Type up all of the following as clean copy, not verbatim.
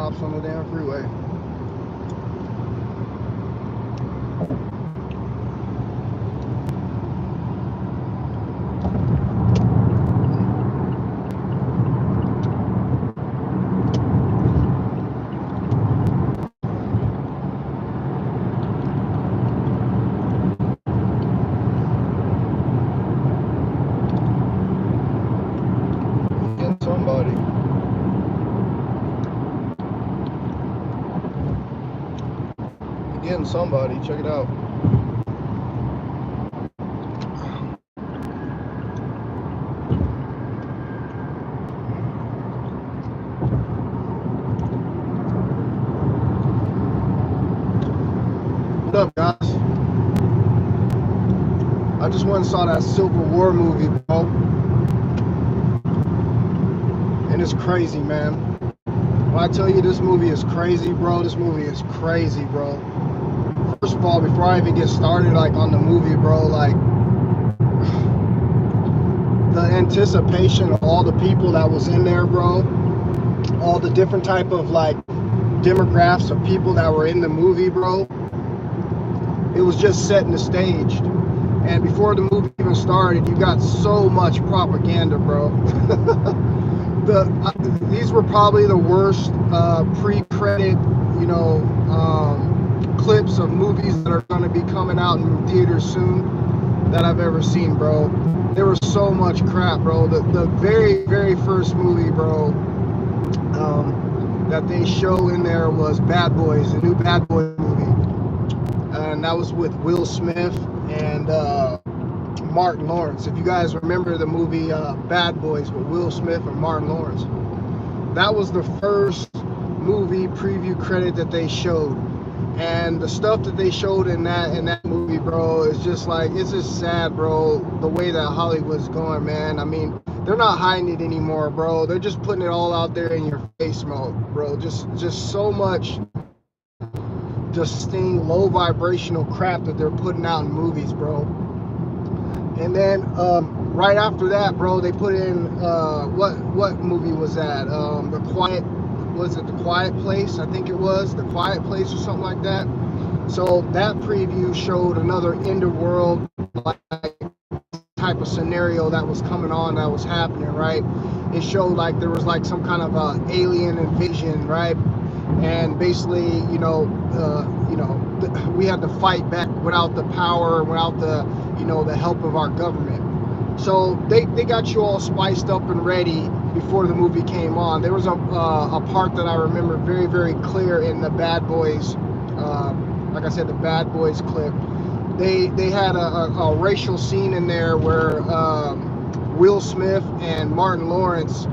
cops on the damn freeway. Somebody. Getting somebody. Check it out. What up, guys? I just went and saw that Civil War movie, bro. And it's crazy, man. When I tell you this movie is crazy, bro, this movie is crazy, bro. First of all, before I even get started, like, on the movie, bro, like, the anticipation of all the people that was in there, bro, all the different type of, like, demographics of people that were in the movie, bro, it was just setting the stage. And before the movie even started, you got so much propaganda, bro. These were probably the worst pre-credit, you know, clips of movies that are going to be coming out in theaters soon that I've ever seen, bro. There was so much crap, bro. The very, very first movie, bro, that they show in there was Bad Boys, the new Bad Boys movie. And that was with Will Smith and Martin Lawrence. If you guys remember the movie Bad Boys with Will Smith and Martin Lawrence, that was the first movie preview credit that they showed. And the stuff that they showed in that movie, bro, is just like, it's just sad, bro, the way that Hollywood's going, man. I mean, they're not hiding it anymore, bro. They're just putting it all out there in your face, bro. Just so much distinct, low vibrational crap that they're putting out in movies, bro. And then right after that, bro, they put in what movie was that? The Quiet Place? I think it was The Quiet Place or something like that. So that preview showed another end-of-world type of scenario that was coming on, that was happening, right? It showed like there was like some kind of alien invasion, right? And basically, we had to fight back without the power, without the help of our government. So they got you all spiced up and ready before the movie came on. There was a part that I remember very, very clear in the Bad Boys, like I said, the Bad Boys clip. They had a racial scene in there where Will Smith and Martin Lawrence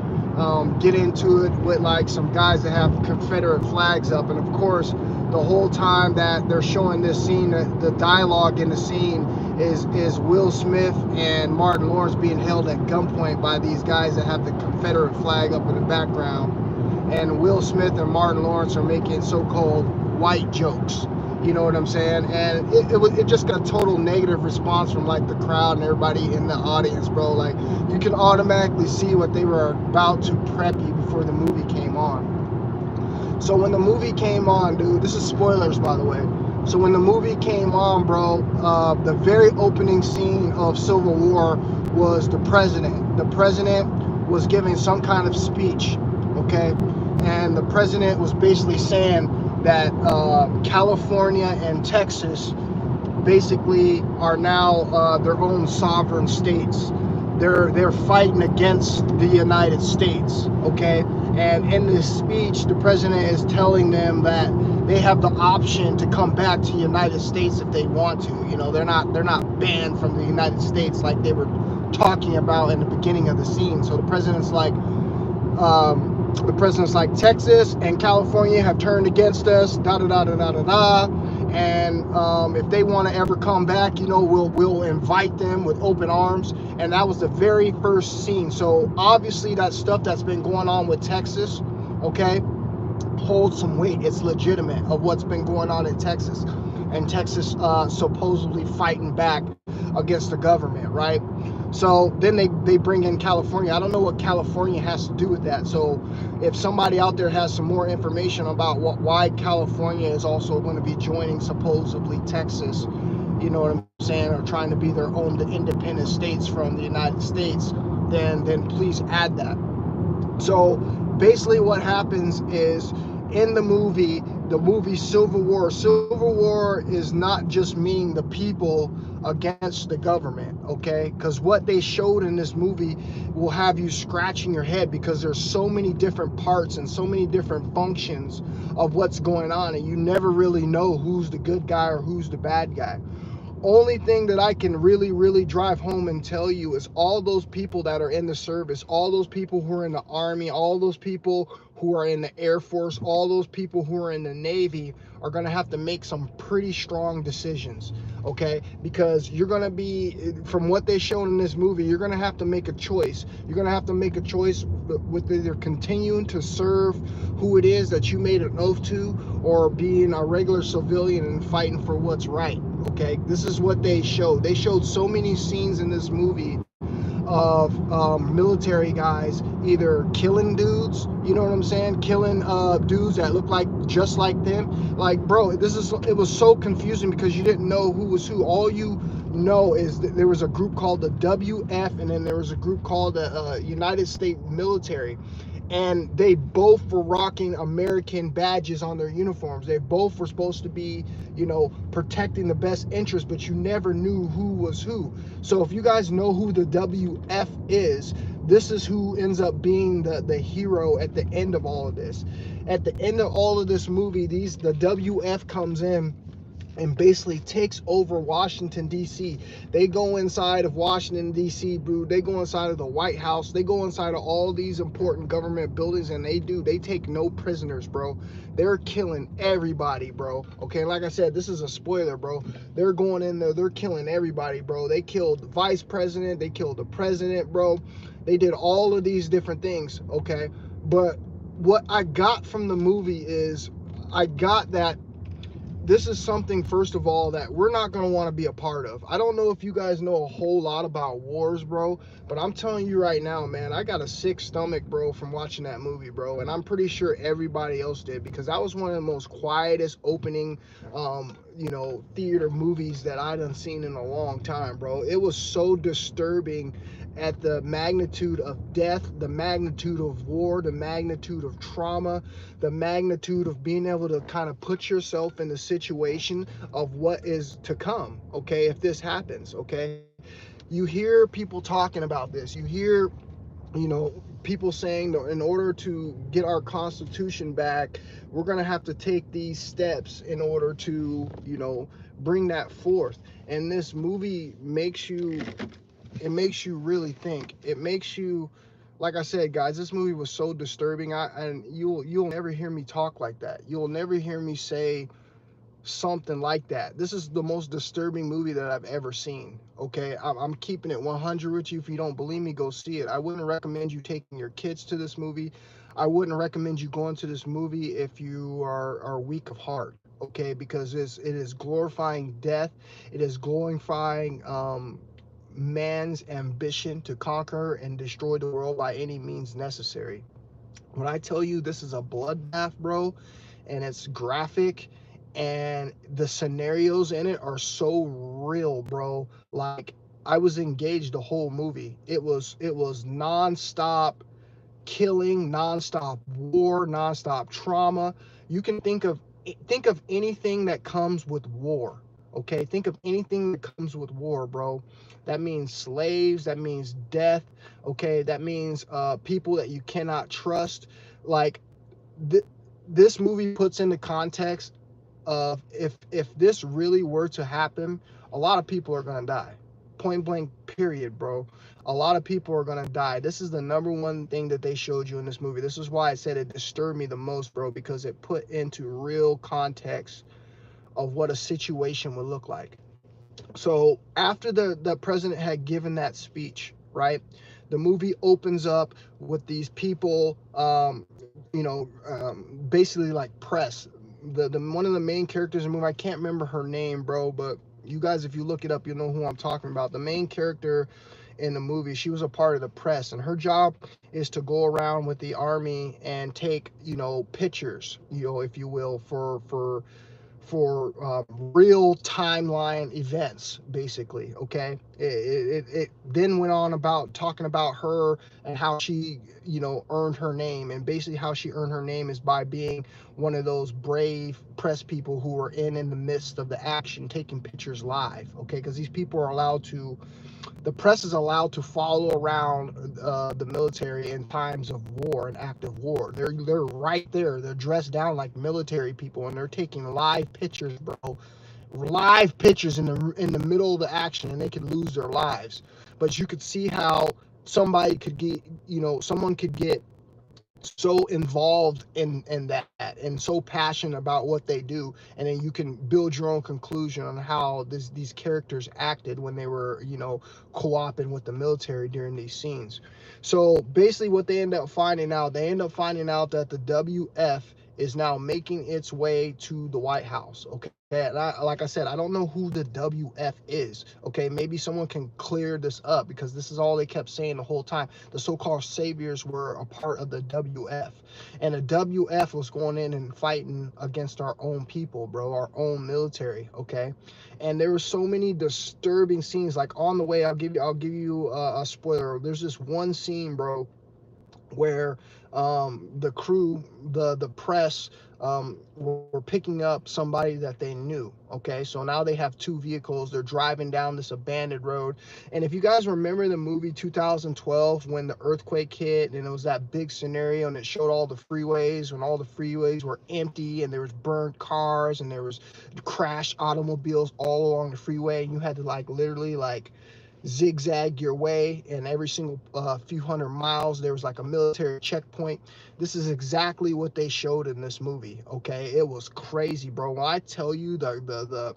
get into it with like some guys that have Confederate flags up, and of course the whole time that they're showing this scene, the dialogue in the scene is Will Smith and Martin Lawrence being held at gunpoint by these guys that have the Confederate flag up in the background, and Will Smith and Martin Lawrence are making so-called white jokes. You know what I'm saying? And it just got a total negative response from like the crowd and everybody in the audience, bro. Like, you can automatically see what they were about to prep you before the movie came on. So when the movie came on, dude, this is spoilers, by the way. So when the movie came on, bro, the very opening scene of Civil War was the president. The president was giving some kind of speech, okay? And the president was basically saying that California and Texas basically are now their own sovereign states. They're fighting against the United States, okay? And in this speech, the president is telling them that they have the option to come back to the United States if they want to. You know, they're not banned from the United States like they were talking about in the beginning of the scene. So the president's like, Texas and California have turned against us, and if they want to ever come back, you know, we'll invite them with open arms. And that was the very first scene. So obviously that stuff that's been going on with Texas, okay, holds some weight. It's legitimate of what's been going on in Texas, and Texas supposedly fighting back against the government, right? So then they bring in California. I don't know what California has to do with that. So if somebody out there has some more information about why California is also going to be joining supposedly Texas, you know what I'm saying, or trying to be their own independent states from the United States, then please add that. So basically what happens is, in the movie Civil War is not just meaning the people against the government, okay? Because what they showed in this movie will have you scratching your head, because there's so many different parts and so many different functions of what's going on, and you never really know who's the good guy or who's the bad guy. Only thing that I can really drive home and tell you is all those people that are in the service, all those people who are in the Army, all those people who are in the Air Force, all those people who are in the Navy are going to have to make some pretty strong decisions, okay? Because you're going to be, from what they showed in this movie, you're going to have to make a choice. You're going to have to make a choice with either continuing to serve who it is that you made an oath to, or being a regular civilian and fighting for what's right, okay? This is what they showed. They showed so many scenes in this movie of military guys either killing dudes, you know what I'm saying, killing dudes that look like just like them. Like, bro, it was so confusing because you didn't know who was who. All you know is that there was a group called the WF, and then there was a group called the United States Military, and they both were rocking American badges on their uniforms. They both were supposed to be, you know, protecting the best interest, but you never knew who was who. So if you guys know who the WF is, this is who ends up being the hero at the end of all of this. At the end of all of this movie, the WF comes in and basically takes over Washington, D.C. They go inside of Washington, D.C., bro. They go inside of the White House. They go inside of all these important government buildings, and they take no prisoners, bro. They're killing everybody, bro. Okay, like I said, this is a spoiler, bro. They're going in there. They're killing everybody, bro. They killed the vice president. They killed the president, bro. They did all of these different things, okay? But what I got from the movie is, I got that this is something, first of all, that we're not going to want to be a part of. I don't know if you guys know a whole lot about wars, bro, but I'm telling you right now, man, I got a sick stomach, bro, from watching that movie, bro, and I'm pretty sure everybody else did, because that was one of the most quietest opening, you know, theater movies that I done seen in a long time, bro. It was so disturbing at the magnitude of death, the magnitude of war, the magnitude of trauma, the magnitude of being able to kind of put yourself in the situation of what is to come, okay, if this happens, okay? You hear people talking about this. You hear, you know, people saying that in order to get our Constitution back, we're going to have to take these steps in order to, you know, bring that forth. And this movie makes you, it makes you really think. It makes you, like I said, guys, this movie was so disturbing. And you'll never hear me talk like that. You'll never hear me say something like that. This is the most disturbing movie that I've ever seen, okay? I'm keeping it 100 with you. If you don't believe me, go see it. I wouldn't recommend you taking your kids to this movie. I wouldn't recommend you going to this movie if you are weak of heart, okay? Because it is glorifying death. It is glorifying man's ambition to conquer and destroy the world by any means necessary. When I tell you this is a bloodbath, bro, and it's graphic, and the scenarios in it are so real, bro. Like, I was engaged the whole movie. It was nonstop killing, nonstop war, nonstop trauma. You can think of anything that comes with war. Okay, think of anything that comes with war, bro. That means slaves, that means death, okay, that means people that you cannot trust. Like, th- this movie puts into context of, if this really were to happen, a lot of people are gonna die. Point blank, period, bro. A lot of people are gonna die. This is the number one thing that they showed you in this movie. This is why I said it disturbed me the most, bro, because it put into real context of what a situation would look like. So after the president had given that speech, right, the movie opens up with these people, basically like press. The one of the main characters in the movie, I can't remember her name, bro, but you guys, if you look it up, you'll know who I'm talking about. The main character in the movie. She was a part of the press, and her job is to go around with the army and take, you know, pictures, you know, if you will, for real timeline events, basically. Okay, it then went on about talking about her and how she, you know, earned her name, and basically how she earned her name is by being one of those brave press people who were in the midst of the action, taking pictures live. Okay, because these people are allowed to, the press is allowed to follow around the military in times of war and active war. They're right there. They're dressed down like military people, and they're taking live pictures, bro. Live pictures in the middle of the action, and they could lose their lives. But you could see how somebody could get, you know, someone could get so involved in that and so passionate about what they do, and then you can build your own conclusion on how these characters acted when they were, you know, co-oping with the military during these scenes. So basically what they end up finding out, that the WF is now making its way to the White House. Okay, and like I said, I don't know who the WF is. Okay, maybe someone can clear this up, because this is all they kept saying the whole time. The so-called saviors were a part of the WF, and the WF was going in and fighting against our own people, bro, our own military. Okay, and there were so many disturbing scenes. Like on the way, I'll give you a spoiler. There's this one scene, bro, where the crew, the press, were picking up somebody that they knew. Okay, so now they have two vehicles. They're driving down this abandoned road. And if you guys remember the movie 2012, when the earthquake hit and it was that big scenario, and it showed all the freeways, when all the freeways were empty and there was burnt cars and there was crashed automobiles all along the freeway, and you had to like literally like zigzag your way, and every single few hundred miles there was like a military checkpoint. This is exactly what they showed in this movie. Okay, it was crazy, bro. When I tell you the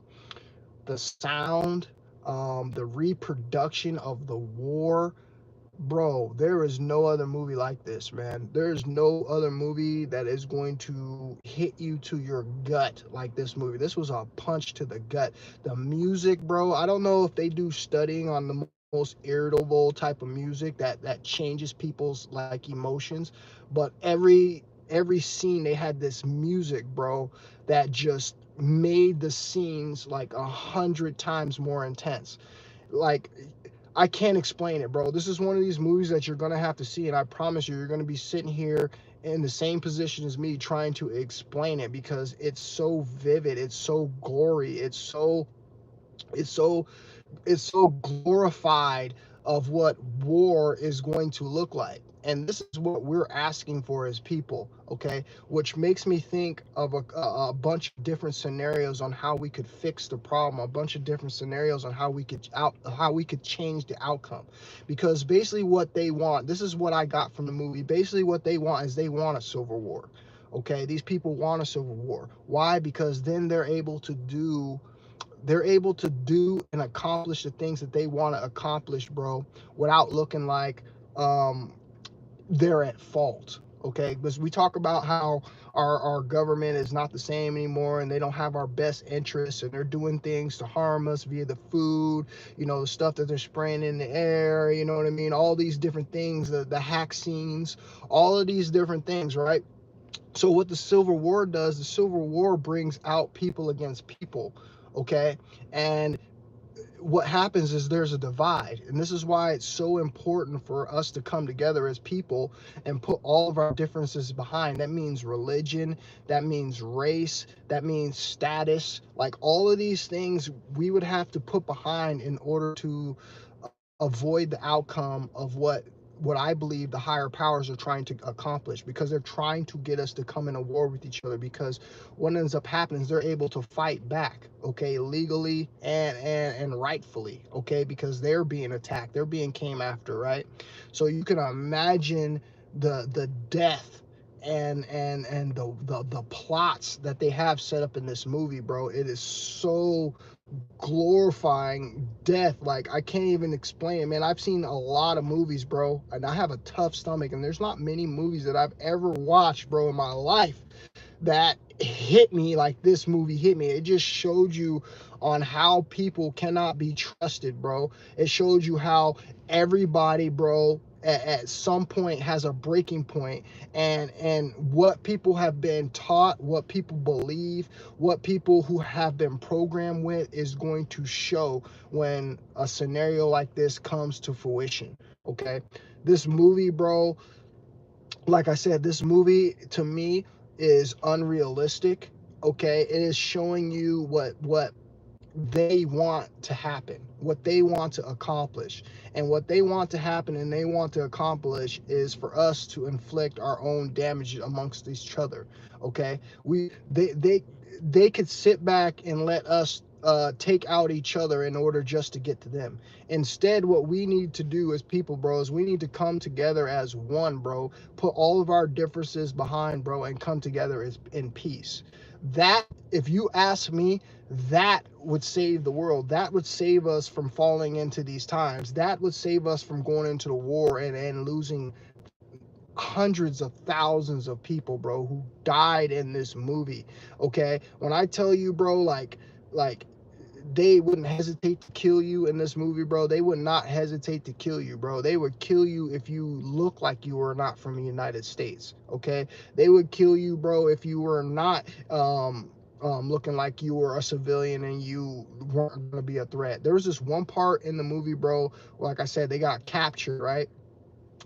sound, the reproduction of the war, bro, there is no other movie like this, man. There is no other movie that is going to hit you to your gut like this movie. This was a punch to the gut. The music, bro, I don't know if they do studying on the most irritable type of music that changes people's like emotions, but every scene they had this music, bro, that just made the scenes like 100 times more intense. Like, I can't explain it, bro. This is one of these movies that you're gonna have to see, and I promise you're gonna be sitting here in the same position as me trying to explain it, because it's so vivid, it's so gory, it's so glorified of what war is going to look like. And this is what we're asking for as people, okay? Which makes me think of a bunch of different scenarios on how we could fix the problem, a bunch of different scenarios on how we could change the outcome. Because basically what they want, this is what I got from the movie, basically what they want is they want a civil war, okay? These people want a civil war. Why? Because then they're able to do and accomplish the things that they want to accomplish, bro, without looking like they're at fault. Okay, because we talk about how our government is not the same anymore, and they don't have our best interests, and they're doing things to harm us via the food, you know, the stuff that they're spraying in the air, you know what I mean, all these different things, the hack scenes, all of these different things, right? So what the Civil War does, the Civil War brings out people against people, okay? And what happens is there's a divide, and this is why it's so important for us to come together as people and put all of our differences behind. That means religion, that means race, that means status, like all of these things we would have to put behind in order to avoid the outcome of what I believe the higher powers are trying to accomplish, because they're trying to get us to come in a war with each other. Because what ends up happening is they're able to fight back, okay, legally and rightfully, okay, because they're being attacked, they're being came after, right? So you can imagine the death and the plots that they have set up in this movie, bro. It is so glorifying death, like I can't even explain it, man. I've seen a lot of movies, bro, and I have a tough stomach, and there's not many movies that I've ever watched, bro, in my life that hit me like this movie hit me. It just showed you on how people cannot be trusted, bro. It showed you how everybody, bro, at some point has a breaking point, and what people have been taught, what people believe, what people who have been programmed with is going to show when a scenario like this comes to fruition. Okay, this movie, bro, like I said, this movie to me is unrealistic. Okay, it is showing you what they want to happen, what they want to accomplish. And what they want to happen and they want to accomplish is for us to inflict our own damage amongst each other. Okay, they could sit back and let us take out each other in order just to get to them. Instead, what we need to do as people, bros, we need to come together as one, bro. Put all of our differences behind, bro, and come together as in peace. That, if you ask me, that would save the world. That would save us from falling into these times. That would save us from going into the war and losing hundreds of thousands of people, bro, who died in this movie. Okay, when I tell you, bro, like they wouldn't hesitate to kill you in this movie, bro. They would not hesitate to kill you, bro. They would kill you if you look like you were not from the United States. Okay, they would kill you, bro, if you were not looking like you were a civilian and you weren't gonna be a threat. There was this one part in the movie, bro, like I said, they got captured, right?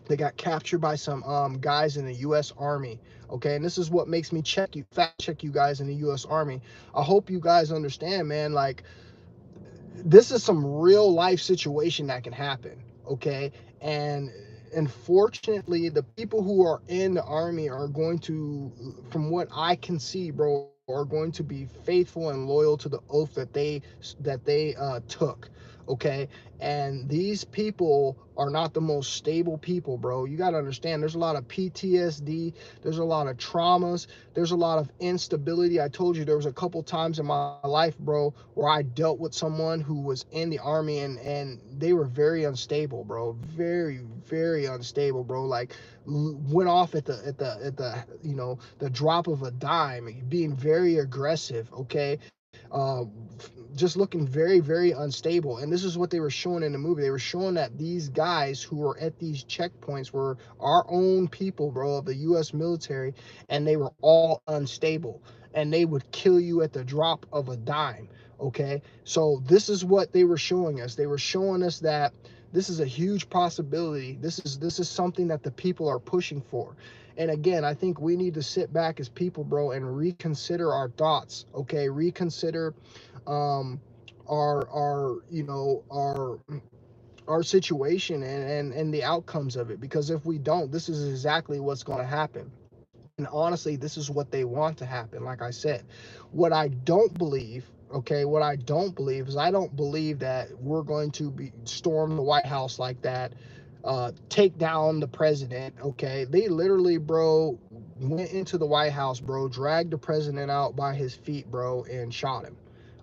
They got captured by some guys in the U.S. Army. Okay, and this is what makes me fact check you guys in the U.S. Army. I hope you guys understand, man. Like, this is some real life situation that can happen. Okay, and unfortunately, the people who are in the Army are going to, from what I can see, bro, are going to be faithful and loyal to the oath that they took. Okay, and these people are not the most stable people, bro. You got to understand, there's a lot of PTSD, there's a lot of traumas, there's a lot of instability. I told you there was a couple times in my life, bro, where I dealt with someone who was in the Army, and they were very unstable, bro. Very, very unstable, bro. Like, went off at the the drop of a dime, being very aggressive. Okay, just looking very, very unstable. And this is what they were showing in the movie. They were showing that these guys who were at these checkpoints were our own people, bro, of the U.S. military, and they were all unstable, and they would kill you at the drop of a dime. Okay, so this is what they were showing us. They were showing us that this is a huge possibility. This is something that the people are pushing for. And again, I think we need to sit back as people, bro, and reconsider our thoughts. Okay, reconsider um our our situation and the outcomes of it, because if we don't, this is exactly what's going to happen. And honestly, this is what they want to happen. Like I said, what I don't believe, okay, what I don't believe is, I don't believe that we're going to be storm the White House like that, take down the president. Okay, they literally, bro, went into the White House, bro, dragged the president out by his feet, bro, and shot him.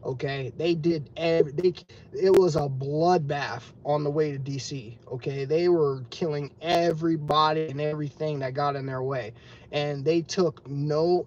Okay, they did it was a bloodbath on the way to DC. Okay, they were killing everybody and everything that got in their way, and they took no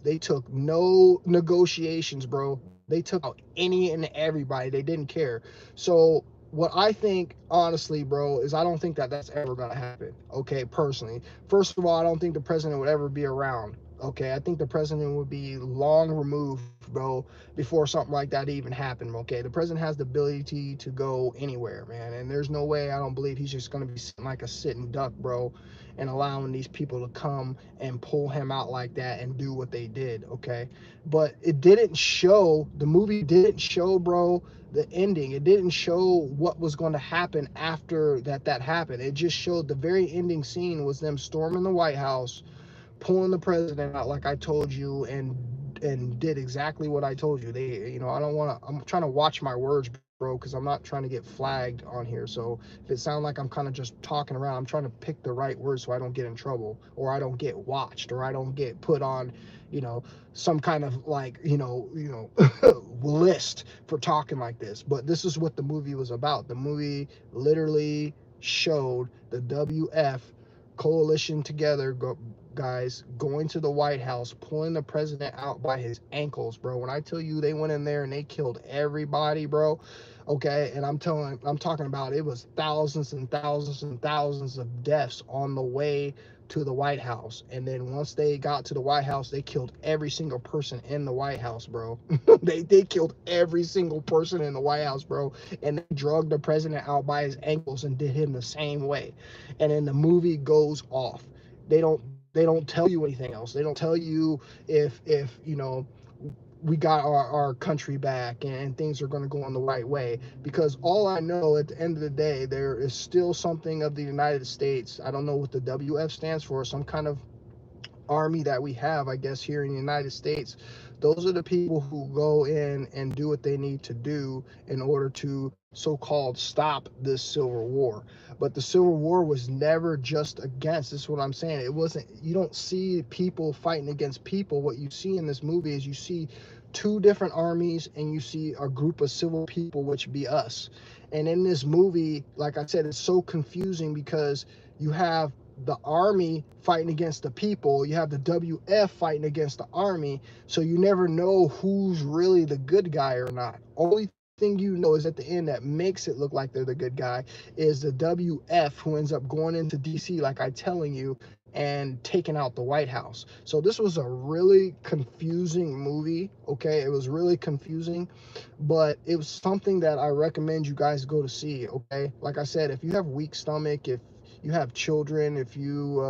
negotiations, bro. They took out any and everybody. They didn't care. So what I think, honestly, bro, is I don't think that that's ever gonna happen. Okay, personally, first of all, I don't think the president would ever be around. Okay, I think the president would be long removed, bro, before something like that even happened. Okay, the president has the ability to go anywhere, man, and there's no way, I don't believe he's just gonna be sitting like a sitting duck, bro, and allowing these people to come and pull him out like that and do what they did. Okay, but it didn't show, the movie didn't show, bro, the ending. It didn't show what was going to happen after that happened. It just showed the very ending scene was them storming the White House, pulling the president out like I told you, and did exactly what I told you. They, I don't want to, I'm trying to watch my words, bro, because I'm not trying to get flagged on here. So if it sounds like I'm kind of just talking around, I'm trying to pick the right words so I don't get in trouble, or I don't get watched, or I don't get put on, some kind of like, list for talking like this. But this is what the movie was about. The movie literally showed the WF coalition together guys, going to the White House, pulling the president out by his ankles, bro. When I tell you they went in there and they killed everybody, bro, okay, and I'm talking about it was thousands and thousands and thousands of deaths on the way to the White House. And then once they got to the White House, they killed every single person in the White House, bro. they killed every single person in the White House, bro. And they drugged the president out by his ankles and did him the same way. And then the movie goes off. They don't tell you anything else. They don't tell you if you know, we got our country back and things are going to go in the right way, because all I know at the end of the day, there is still something of the United States. I don't know what the WF stands for, some kind of army that we have, I guess, here in the United States. Those are the people who go in and do what they need to do in order to so-called stop this civil war. But the civil war was never just against, this is what I'm saying, it wasn't, you don't see people fighting against people. What you see in this movie is you see two different armies and you see a group of civil people, which be us. And in this movie, like I said, it's so confusing because you have the army fighting against the people, you have the WF fighting against the army, so you never know who's really the good guy or not. Only thing you know is at the end that makes it look like they're the good guy is the WF, who ends up going into DC, like I'm telling you, and taking out the White House. So this was a really confusing movie, okay? It was really confusing, but it was something that I recommend you guys go to see, okay? Like I said, if you have weak stomach, if you have children, if you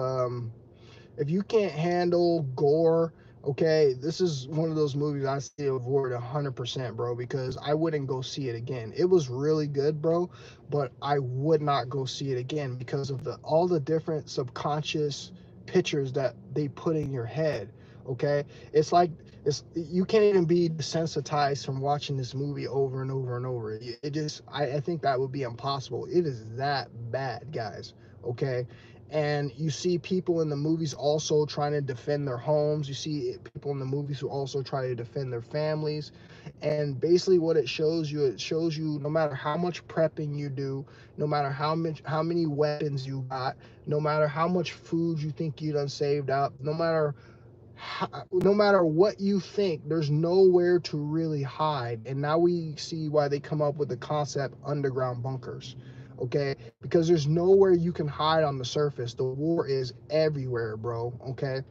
can't handle gore, okay, this is one of those movies I say avoid 100%, bro, because I wouldn't go see it again. It was really good, bro, but I would not go see it again because of all the different subconscious pictures that they put in your head, okay? It's like, you can't even be desensitized from watching this movie over and over and over. It just, I think that would be impossible. It is that bad, guys, okay? And you see people in the movies also trying to defend their homes. You see people in the movies who also try to defend their families. And basically what it shows you no matter how much prepping you do, no matter how many weapons you got, no matter how much food you think you done saved up, no matter what you think, there's nowhere to really hide. And now we see why they come up with the concept underground bunkers, okay? Because there's nowhere you can hide on the surface. The war is everywhere, bro, okay?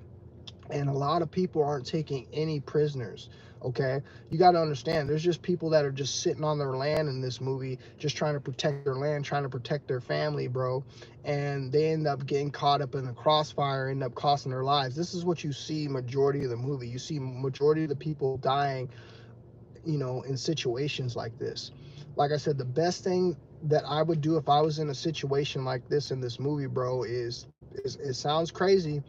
And a lot of people aren't taking any prisoners, okay? You got to understand, there's just people that are just sitting on their land in this movie, just trying to protect their land, trying to protect their family, bro. And they end up getting caught up in the crossfire, end up costing their lives. This is what you see majority of the movie. You see majority of the people dying, you know, in situations like this. Like I said, the best thing that I would do if I was in a situation like this in this movie, bro, is it sounds crazy,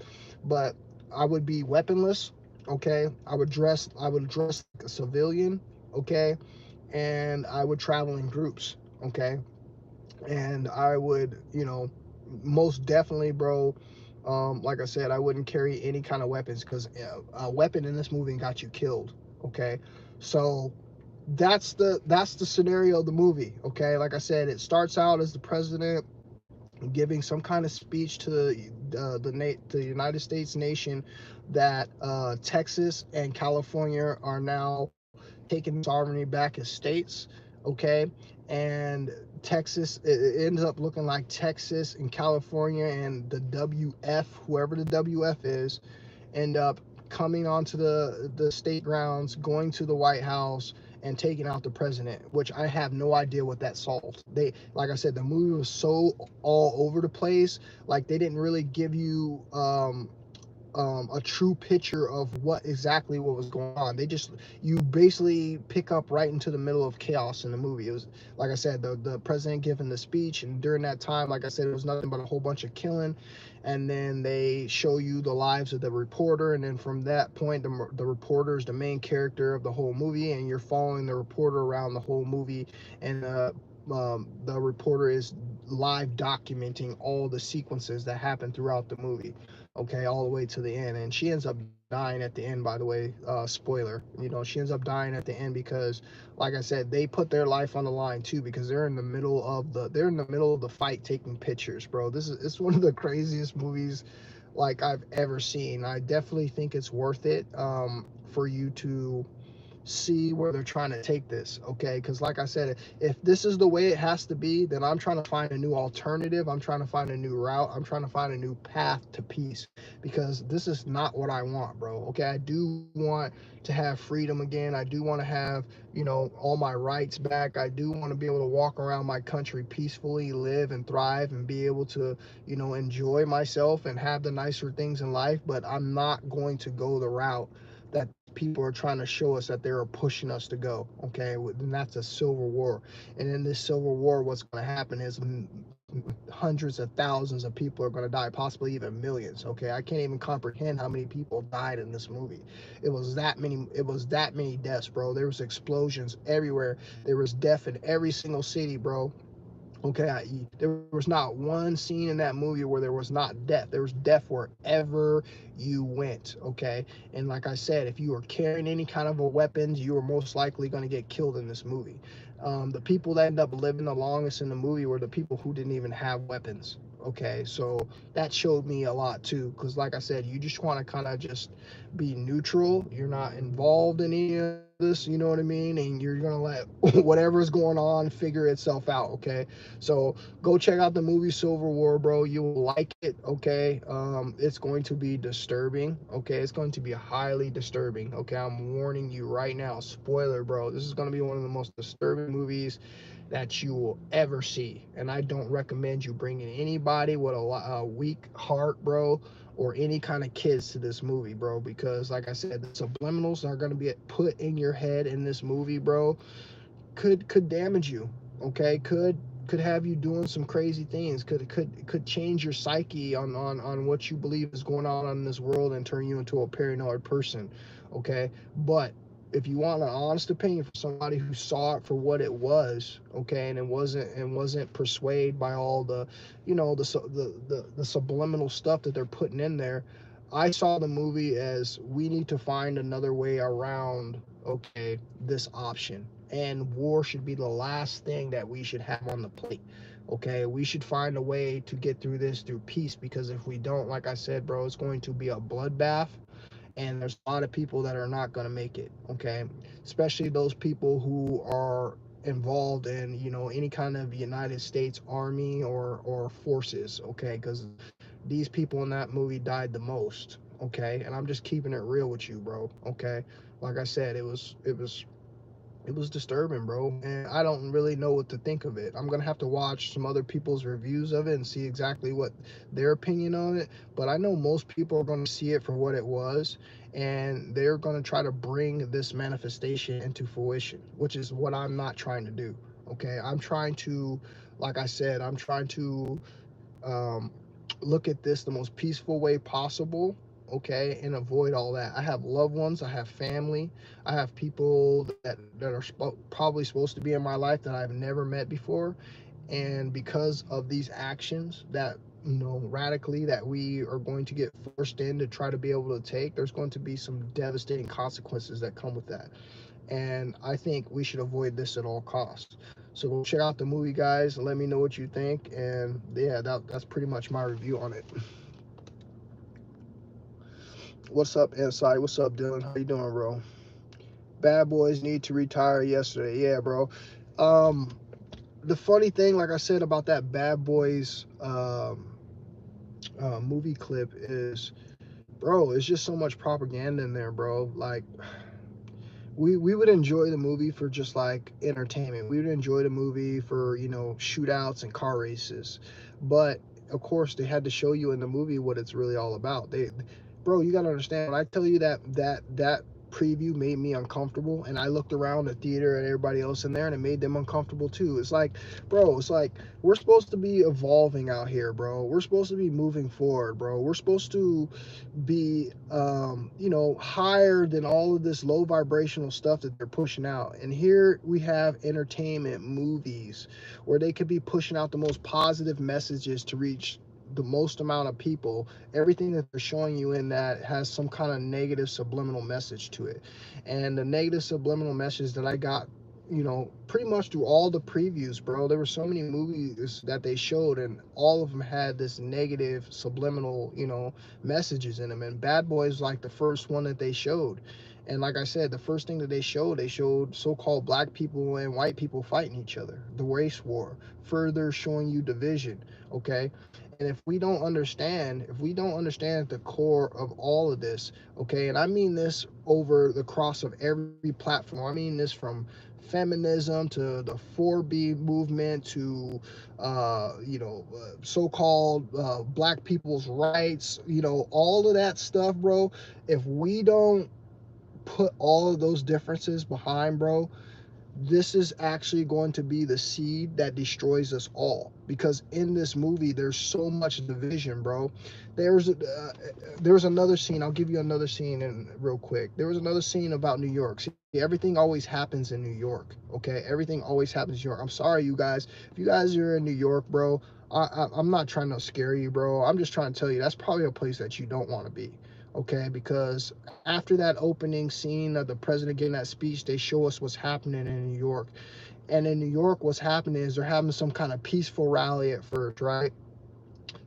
but I would be weaponless, okay? I would dress like a civilian, okay? And I would travel in groups, okay? And I would, you know, most definitely, bro, like I said, I wouldn't carry any kind of weapons, because a weapon in this movie got you killed, okay? So that's the scenario of the movie, okay? Like I said, it starts out as the president giving some kind of speech to the United States nation that Texas and California are now taking sovereignty back as states, okay? And Texas, it ends up looking like Texas and California and the WF, whoever the WF is, end up coming onto the state grounds, going to the White House, and taking out the president, which I have no idea what that solved. They, like I said, the movie was so all over the place. Like, they didn't really give you a true picture of what was going on. You basically pick up right into the middle of chaos in the movie. It was, like I said, the president giving the speech, and during that time, like I said, it was nothing but a whole bunch of killing. And then they show you the lives of the reporter, and then from that point, the reporter is the main character of the whole movie, and you're following the reporter around the whole movie. And the reporter is live documenting all the sequences that happen throughout the movie, okay, all the way to the end. And she ends up dying at the end, by the way. Spoiler, you know, she ends up dying at the end because, like I said, they put their life on the line too, because they're in the middle of the fight taking pictures, bro. It's one of the craziest movies like I've ever seen. I definitely think it's worth it for you to see where they're trying to take this, okay? Because like I said, if this is the way it has to be, then I'm trying to find a new alternative. I'm trying to find a new route. I'm trying to find a new path to peace, because this is not what I want, bro. Okay, I do want to have freedom again. I do want to have, you know, all my rights back. I do want to be able to walk around my country peacefully, live and thrive, and be able to, you know, enjoy myself and have the nicer things in life. But I'm not going to go the route that people are trying to show us that they're pushing us to go, okay? And that's a civil war. And in this civil war, what's going to happen is hundreds of thousands of people are going to die, possibly even millions, okay? I can't even comprehend how many people died in this movie. It was that many deaths, bro. There was explosions everywhere. There was death in every single city, bro. Okay, there was not one scene in that movie where there was not death. There was death wherever you went, okay? And like I said, if you were carrying any kind of a weapons, you were most likely going to get killed in this movie. The people that end up living the longest in the movie were the people who didn't even have weapons, okay? So that showed me a lot too, because like I said, you just want to kind of just be neutral. You're not involved in any of this, you know what I mean? And you're going to let whatever's going on figure itself out, okay? So go check out the movie Civil War, bro. You will like it, okay? It's going to be disturbing, okay? It's going to be highly disturbing, okay? I'm warning you right now. Spoiler, bro. This is going to be one of the most disturbing movies that you will ever see. And I don't recommend you bringing anybody with a weak heart, bro, or any kind of kids to this movie, bro, because like I said, the subliminals that are going to be put in your head in this movie, bro, could damage you, okay? Could have you doing some crazy things, could change your psyche on what you believe is going on in this world and turn you into a paranoid person, okay? But if you want an honest opinion from somebody who saw it for what it was, okay, and it wasn't persuaded by all the, you know, the subliminal stuff that they're putting in there, I saw the movie as we need to find another way around, okay, this option. And war should be the last thing that we should have on the plate, okay? We should find a way to get through this through peace, because if we don't, like I said, bro, it's going to be a bloodbath, and there's a lot of people that are not going to make it, okay? Especially those people who are involved in, you know, any kind of United States Army or forces, okay? Because these people in that movie died the most, okay? And I'm just keeping it real with you, bro, okay? Like I said, it was disturbing, bro, and I don't really know what to think of it. I'm gonna have to watch some other people's reviews of it and see exactly what their opinion on it, but I know most people are gonna see it for what it was, and they're gonna try to bring this manifestation into fruition, which is what I'm not trying to do, okay? I'm trying to, like I said, I'm trying to um, look at this the most peaceful way possible, okay, and avoid all that. I have loved ones, I have family, I have people that are probably supposed to be in my life that I've never met before, and because of these actions that, you know, radically that we are going to get forced in to try to be able to take, there's going to be some devastating consequences that come with that, and I think we should avoid this at all costs. So go check out the movie, guys, and let me know what you think. And yeah, that's pretty much my review on it. What's up, Inside? What's up, Dylan? How you doing, bro? Bad Boys need to retire yesterday. Yeah, bro. Um, the funny thing, like I said about that Bad Boys movie clip is, bro, it's just so much propaganda in there, bro. Like, we would enjoy the movie for just like entertainment. We would enjoy the movie for, you know, shootouts and car races. But of course they had to show you in the movie what it's really all about. Bro, you gotta understand, when I tell you that preview made me uncomfortable, and I looked around the theater at everybody else in there and it made them uncomfortable too. It's like, bro, it's like we're supposed to be evolving out here, bro. We're supposed to be moving forward, bro. We're supposed to be you know, higher than all of this low vibrational stuff that they're pushing out. And here we have entertainment movies where they could be pushing out the most positive messages to reach the most amount of people. Everything that they're showing you in that has some kind of negative subliminal message to it. And the negative subliminal message that I got you know, pretty much through all the previews, bro. There were so many movies that they showed, and all of them had this negative subliminal, you know, messages in them. And Bad Boys like the first one that they showed. And like I said, the first thing that they showed so-called black people and white people fighting each other, the race war, further showing you division, okay? And if we don't understand the core of all of this, okay, and I mean this over the cross of every platform. I mean this from feminism to the 4B movement to so-called black people's rights, you know, all of that stuff, bro. If we don't put all of those differences behind, bro, this is actually going to be the seed that destroys us all, because in this movie there's so much division, bro. There's another scene. I'll give you another scene in real quick. There was another scene about New York. See, everything always happens in New York, okay? Everything always happens in New York. I'm sorry, you guys, if you guys are in New York, bro, I'm not trying to scare you, bro. I'm just trying to tell you that's probably a place that you don't want to be, okay? Because after that opening scene of the president giving that speech, they show us what's happening in New York. And in New York, what's happening is they're having some kind of peaceful rally at first, right?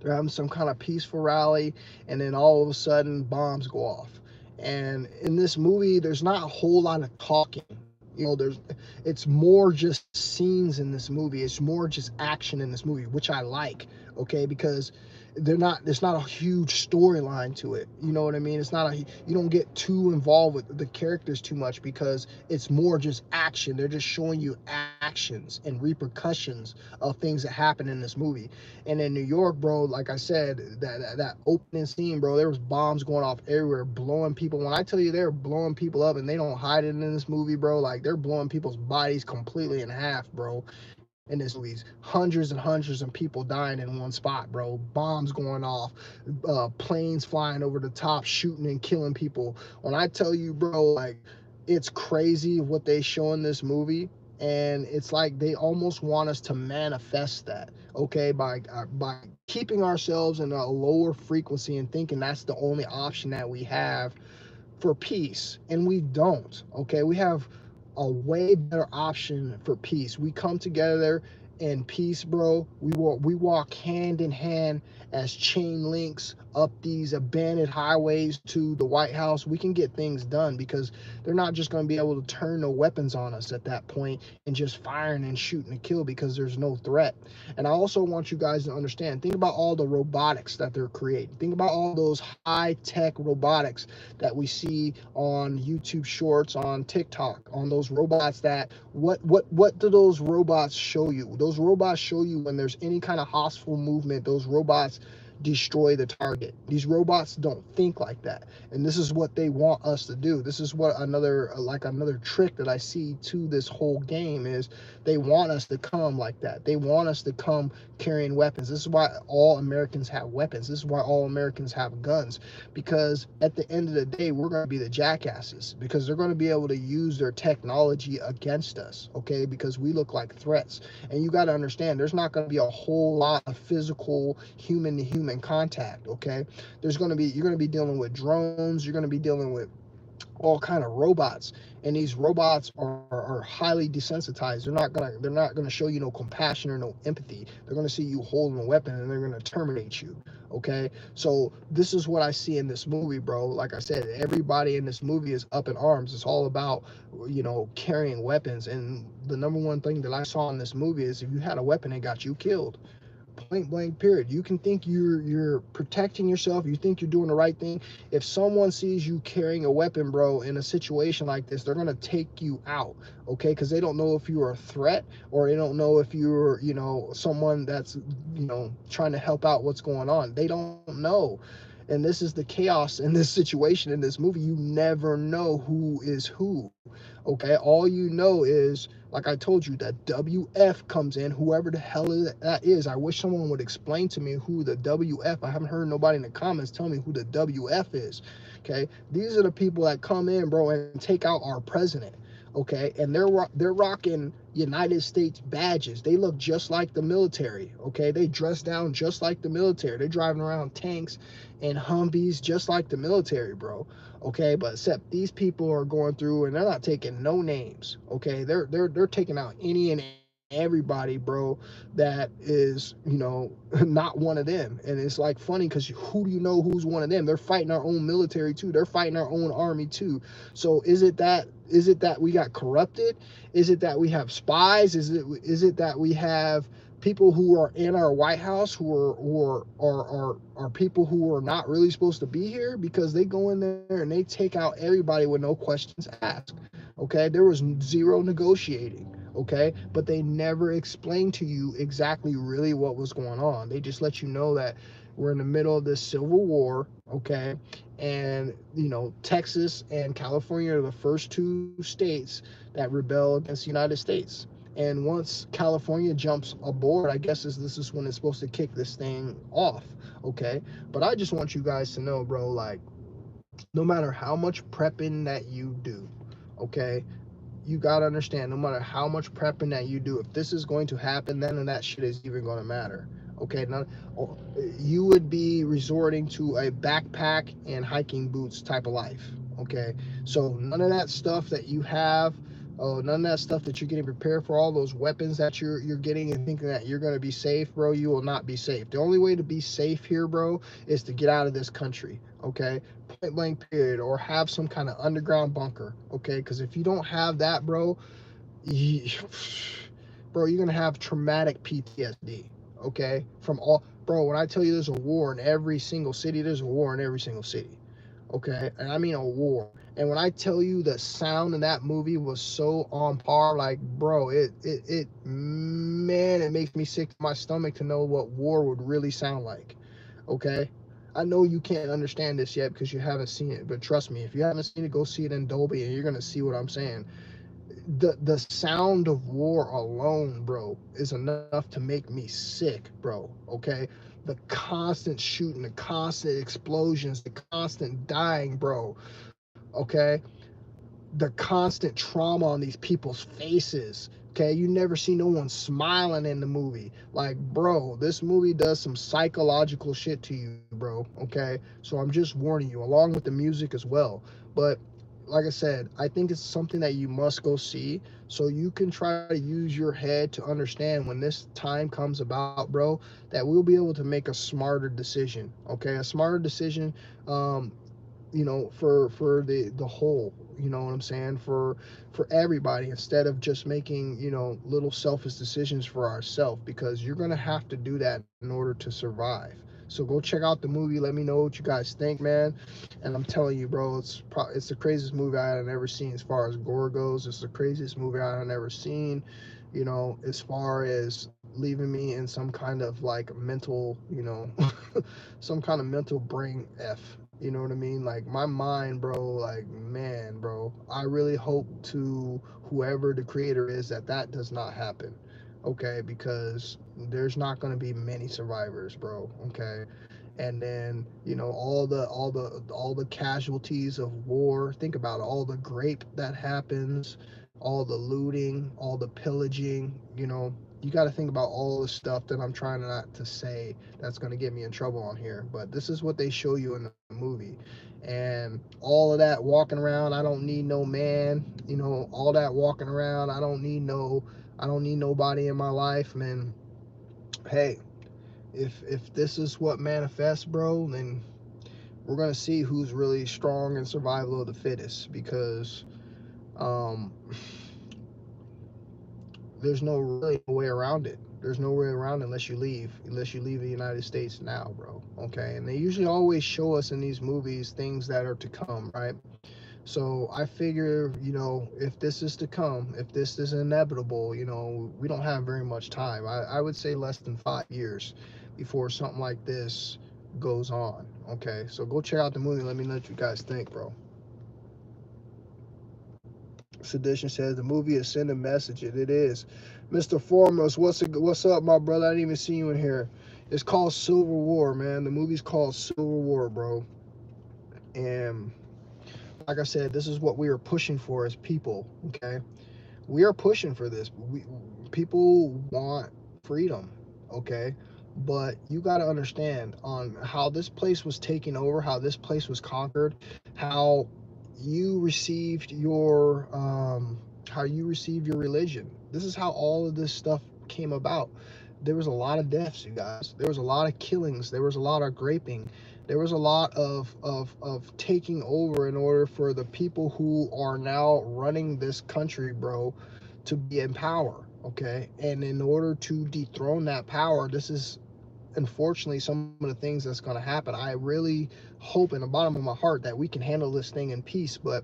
They're having some kind of peaceful rally, and then all of a sudden, bombs go off. And in this movie, there's not a whole lot of talking. You know, it's more just scenes in this movie. It's more just action in this movie, which I like, okay? Because there's not a huge storyline to it. You know what I mean? It's not you don't get too involved with the characters too much, because it's more just action. They're just showing you actions and repercussions of things that happen in this movie. And in New York, bro, like I said, that opening scene, bro, there was bombs going off everywhere, blowing people. When I tell you they're blowing people up, and they don't hide it in this movie, bro, like they're blowing people's bodies completely in half, bro. In this movies, hundreds and hundreds of people dying in one spot, bro. Bombs going off, planes flying over the top, shooting and killing people. When I tell you, bro, like, it's crazy what they show in this movie. And it's like they almost want us to manifest that, okay, by keeping ourselves in a lower frequency and thinking that's the only option that we have for peace. And we don't, okay? We have a way better option for peace. We come together in peace, bro. We walk hand in hand as chain links up these abandoned highways to the White House. We can get things done, because they're not just going to be able to turn no weapons on us at that point and just firing and shooting to kill, because there's no threat. And I also want you guys to understand, think about all the robotics that they're creating. Think about all those high-tech robotics that we see on YouTube Shorts, on TikTok, on those robots that, what do those robots show you? Those robots show you when there's any kind of hostile movement, those robots destroy the target. These robots don't think like that. And this is what they want us to do. This is what another trick that I see to this whole game is, they want us to come like that. They want us to come carrying weapons. This is why all Americans have weapons. This is why all Americans have guns, because at the end of the day, we're going to be the jackasses, because they're going to be able to use their technology against us, okay, because we look like threats. And you got to understand, there's not going to be a whole lot of physical human to human contact, okay? You're going to be dealing with drones, you're going to be dealing with all kind of robots, and these robots are highly desensitized. They're not gonna show you no compassion or no empathy. They're gonna see you holding a weapon, and they're gonna terminate you, okay? So this is what I see in this movie, bro. Like I said, everybody in this movie is up in arms. It's all about, you know, carrying weapons. And the number one thing that I saw in this movie is, if you had a weapon, it got you killed. Point blank, period. You can think you're protecting yourself, you think you're doing the right thing. If someone sees you carrying a weapon, bro, in a situation like this, they're gonna take you out, okay? Because they don't know if you're a threat, or they don't know if you're, you know, someone that's, you know, trying to help out what's going on. They don't know. And this is the chaos in this situation in this movie. You never know who is who, okay? All you know is, like I told you, that WF comes in, whoever the hell that is. I wish someone would explain to me who the WF, I haven't heard nobody in the comments tell me who the WF is, okay? These are the people that come in, bro, and take out our president, okay, and they're rocking United States badges. They look just like the military, okay. They dress down just like the military. They're driving around tanks and Humvees just like the military, bro. Okay, but except these people are going through and they're not taking no names, okay. They're taking out any and everybody, bro, that is, you know, not one of them. And it's like funny because who do you know who's one of them? They're fighting our own military too. They're fighting our own army too. So is it that we got corrupted? Is it that we have spies? Is it that we have people who are in our White House are people who are not really supposed to be here, because they go in there and they take out everybody with no questions asked. Okay, there was zero negotiating. Okay, but they never explained to you exactly really what was going on. They just let you know that we're in the middle of this civil war. Okay, and you know, Texas and California are the first two states that rebel against the United States. And once California jumps aboard, I guess this is when it's supposed to kick this thing off. Okay, but I just want you guys to know, bro, like, no matter how much prepping that you do, okay, you gotta understand, no matter how much prepping that you do, if this is going to happen, none of that shit is even gonna matter. Okay, you would be resorting to a backpack and hiking boots type of life. Okay, so none of that stuff that you have, none of that stuff that you're getting prepared for, all those weapons that you're getting and thinking that you're gonna be safe, bro, you will not be safe. The only way to be safe here, bro, is to get out of this country. Okay, point blank period, or have some kind of underground bunker. Okay, because if you don't have that, bro, bro, you're gonna have traumatic PTSD. Okay, from all, bro, when I tell you there's a war in every single city, there's a war in every single city. Okay, and I mean a war. And when I tell you the sound in that movie was so on par, like, bro, man, it makes me sick to my stomach to know what war would really sound like. Okay, I know you can't understand this yet because you haven't seen it, but trust me, if you haven't seen it, go see it in Dolby and you're gonna see what I'm saying. The sound of war alone, bro, is enough to make me sick, bro. Okay, the constant shooting, the constant explosions, the constant dying, bro. Okay, the constant trauma on these people's faces. Okay, you never see no one smiling in the movie. Like, bro, this movie does some psychological shit to you, bro. Okay, so I'm just warning you, along with the music as well. But like I said, I think it's something that you must go see so you can try to use your head to understand when this time comes about, bro, that we'll be able to make a smarter decision. Okay, a smarter decision, you know, for the whole, you know what I'm saying, for everybody, instead of just making, you know, little selfish decisions for ourselves, because you're gonna have to do that in order to survive. So go check out the movie, let me know what you guys think, man. And I'm telling you, bro, it's the craziest movie I have ever seen as far as gore goes. It's the craziest movie I have ever seen, you know, as far as leaving me in some kind of like mental, you know, some kind of mental brain you know what I mean? Like, my mind, bro, like, man, bro, I really hope to whoever the creator is that does not happen. Okay, because there's not going to be many survivors, bro. Okay, and then, you know, all the casualties of war. Think about it, all the rape that happens, all the looting, all the pillaging. You know, you got to think about all the stuff that I'm trying not to say that's going to get me in trouble on here, but this is what they show you in the movie. And all of that walking around, I don't need no man, you know, all that walking around, I don't need nobody in my life, man. Hey, if this is what manifests, bro, then we're gonna see who's really strong in survival of the fittest, because um there's no really no way around it. There's no way around it unless you leave the United States now, bro. Okay, and they usually always show us in these movies things that are to come, right? So I figure, you know, if this is to come, if this is inevitable, you know, we don't have very much time. I would say less than 5 years before something like this goes on. Okay, so go check out the movie. Let me know what you guys think, bro. Sedition says the movie is sending messages. It is. Mr. Foremost, what's up, my brother? I didn't even see you in here. It's called Civil War, man. The movie's called Civil War, bro. And like I said, this is what we are pushing for as people, okay? We are pushing for this. People want freedom, okay? But you got to understand on how this place was taken over, how this place was conquered, how you received your religion. This is how all of this stuff came about. There was a lot of deaths, you guys. There was a lot of killings. There was a lot of raping. There was a lot of taking over in order for the people who are now running this country, bro, to be in power, okay? And in order to dethrone that power, this is unfortunately some of the things that's going to happen. I really hope in the bottom of my heart that we can handle this thing in peace, but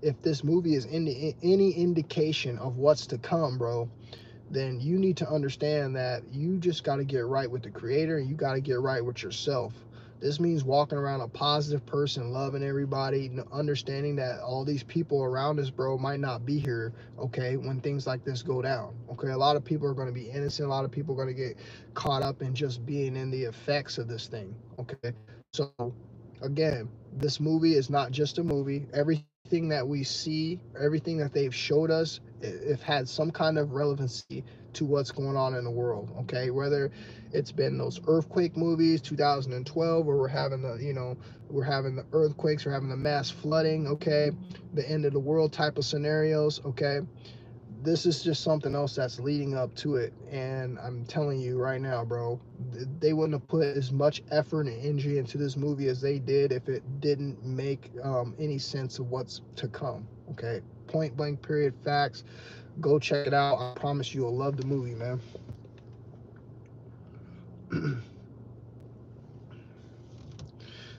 if this movie is any indication of what's to come, bro, then you need to understand that you just got to get right with the creator, and you got to get right with yourself. This means walking around a positive person, loving everybody, understanding that all these people around us, bro, might not be here, okay, when things like this go down, okay? A lot of people are going to be innocent. A lot of people are going to get caught up in just being in the effects of this thing, okay? So, again, this movie is not just a movie. Everything that we see, everything that they've showed us, it had some kind of relevancy to what's going on in the world, okay? Whether it's been those earthquake movies, 2012, where we're having the earthquakes, we're having the mass flooding, okay? The end of the world type of scenarios, okay? This is just something else that's leading up to it. And I'm telling you right now, bro, they wouldn't have put as much effort and energy into this movie as they did if it didn't make any sense of what's to come, okay? Point blank period facts. Go check it out. I promise you'll love the movie, man.